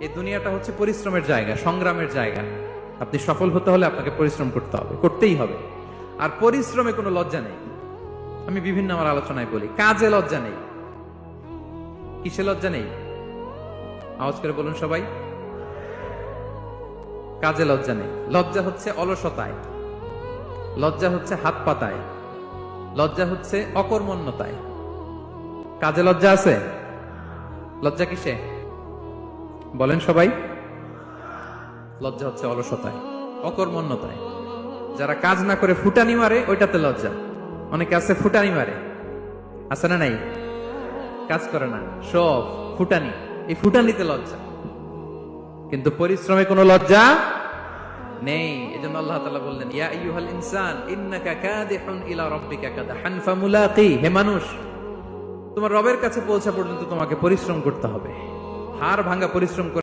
এই দুনিয়াটা হচ্ছে পরিশ্রমের জায়গা, সংগ্রামের জায়গা। আপনি সফল হতে হলে আপনাকে পরিশ্রম করতে হবে, করতেই হবে। আর পরিশ্রমে কোনো লজ্জা নেই। আমি বিভিন্ন আমার আলোচনায় বলি, কাজে লজ্জা নেই। কিসে লজ্জা নেই? আওয়াজ করে বলুন সবাই। কাজে লজ্জা নেই। লজ্জা হচ্ছে অলসতায়, লজ্জা হচ্ছে হাত পাতায়, লজ্জা হচ্ছে অকর্মণ্যতায়। কাজে লজ্জা আছে? লজ্জা কিসে বলেন সবাই? লজ্জা হচ্ছে অলসতায়, অকর্মণ্যতায়। যারা কাজ না করে ফুটানি মারে, ওইটাতে লজ্জা। অনেকে আছে ফুটানি মারে, আছে না নাই? কাজ করে না, সব ফুটানি। এই ফুটানিতে লজ্জা, কিন্তু পরিশ্রমে কোনো লজ্জা নেই। এজন্য আল্লাহ তাআলা বললেন, ইয়া আইয়ুহাল ইনসান ইন্নাকা কাদিহুন ইলা রাব্বিকা কাদহান ফামুলাকি। হে মানুষ, তোমার রবের কাছে পৌঁছা পর্যন্ত তোমাকে পরিশ্রম করতে হবে। হাড় ভাঙা পরিশ্রম করে